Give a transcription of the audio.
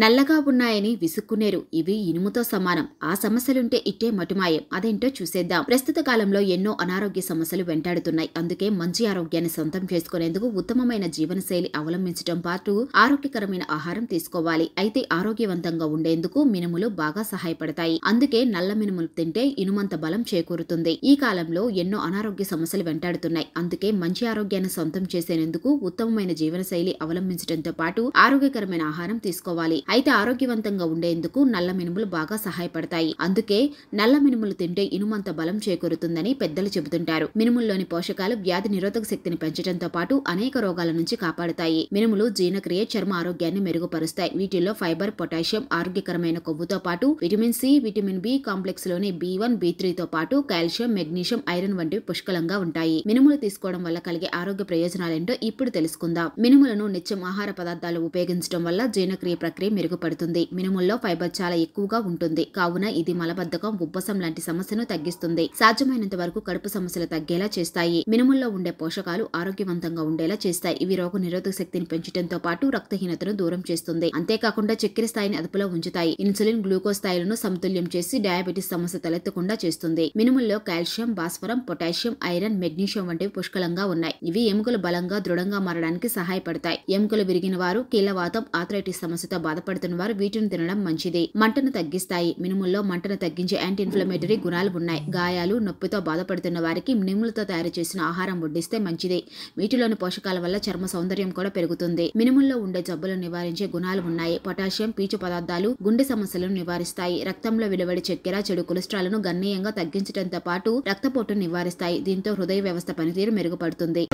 నల్లగా ఉన్నాయని విసుక్కునేరు. ఇవి ఇనుముతో సమానం. ఆ సమస్యలుంటే ఇట్టే మటుమాయం. అదేంటో చూసేద్దాం. ప్రస్తుత కాలంలో ఎన్నో అనారోగ్య సమస్యలు వెంటాడుతున్నాయి. అందుకే మంచి ఆరోగ్యాన్ని సొంతం చేసుకునేందుకు ఉత్తమమైన జీవనశైలి అవలంబించడం పాటు ఆరోగ్యకరమైన ఆహారం తీసుకోవాలి. అయితే ఆరోగ్యవంతంగా ఉండేందుకు మినుములు బాగా సహాయపడతాయి. అందుకే నల్ల మినుములు తింటే ఇనుమంత బలం చేకూరుతుంది. ఈ కాలంలో ఎన్నో అనారోగ్య సమస్యలు వెంటాడుతున్నాయి. అందుకే మంచి ఆరోగ్యాన్ని సొంతం చేసేందుకు ఉత్తమమైన జీవనశైలి అవలంబించడంతో పాటు ఆరోగ్యకరమైన ఆహారం తీసుకోవాలి. అయితే ఆరోగ్యవంతంగా ఉండేందుకు నల్ల మినుములు బాగా సహాయపడతాయి. అందుకే నల్ల మినుములు తింటే ఇనుమంత బలం చేకూరుతుందని పెద్దలు చెబుతుంటారు. మినుముల్లోని పోషకాలు వ్యాధి నిరోధక శక్తిని పెంచడంతో పాటు అనేక రోగాల నుంచి కాపాడుతాయి. మినుములు జీర్ణక్రియ, చర్మ ఆరోగ్యాన్ని మెరుగుపరుస్తాయి. వీటిల్లో ఫైబర్, పొటాషియం, ఆరోగ్యకరమైన కొవ్వుతో పాటు vitamin C, vitamin B complex లోని B1, B3 తో పాటు కాల్షియం, మెగ్నీషియం, ఐరన్ వంటివి పుష్కలంగా ఉంటాయి. మినుములు తీసుకోవడం వల్ల కలిగే ఆరోగ్య ప్రయోజనాలేంటో ఇప్పుడు తెలుసుకుందాం. మినుములను నిత్యం ఆహార పదార్థాలు ఉపయోగించడం వల్ల జీర్ణక్రియ ప్రక్రియ మెరుగుపడుతుంది. మినుముల్లో ఫైబర్ చాలా ఎక్కువగా ఉంటుంది. కావున ఇది మలబద్ధకం, ఉబ్బసం లాంటి సమస్యను తగ్గిస్తుంది. సాధ్యమైనంత వరకు కడుపు సమస్యలు తగ్గేలా చేస్తాయి. మినుముల్లో ఉండే పోషకాలు ఆరోగ్యవంతంగా ఉండేలా చేస్తాయి. ఇవి రోగ నిరోధక శక్తిని పెంచడంతో పాటు రక్తహీనతను దూరం చేస్తుంది. అంతేకాకుండా చక్కెర స్థాయిని అదుపులో ఉంచుతాయి. ఇన్సులిన్, గ్లూకోజ్ స్థాయిలను సమతుల్యం చేసి డయాబెటిస్ సమస్య తలెత్తకుండా చేస్తుంది. మినుముల్లో కాల్షియం, భాస్వరం, పొటాషియం, ఐరన్, మెగ్నీషియం వంటివి పుష్కలంగా ఉన్నాయి. ఇవి ఎముకలు బలంగా, దృఢంగా మారడానికి సహాయపడతాయి. ఎముకలు విరిగిన వారు, కీళ్లవాతం, ఆర్థరైటిస్ సమస్యతో బాధపడుతున్న వారు వీటిని తినడం మంచిది. మంటను తగ్గిస్తాయి. మినుముల్లో మంటను తగ్గించే యాంటీ ఇన్ఫ్లమేటరీ గుణాలు ఉన్నాయి. గాయాలు, నొప్పితో బాధపడుతున్న వారికి మినుములతో తయారు చేసిన ఆహారం వడ్డిస్తే మంచిది. వీటిలోని పోషకాల వల్ల చర్మ సౌందర్యం కూడా పెరుగుతుంది. మినుముల్లో ఉండే జబ్బులను నివారించే గుణాలు ఉన్నాయి. పొటాషియం, పీచు పదార్థాలు గుండె సమస్యలను నివారిస్తాయి. రక్తంలో విలువడి చక్కెర, చెడు కొలెస్ట్రాల్ను గణనీయంగా తగ్గించడంతో పాటు రక్తపోటును నివారిస్తాయి. దీంతో హృదయ వ్యవస్థ పనితీరు మెరుగుపడుతుంది.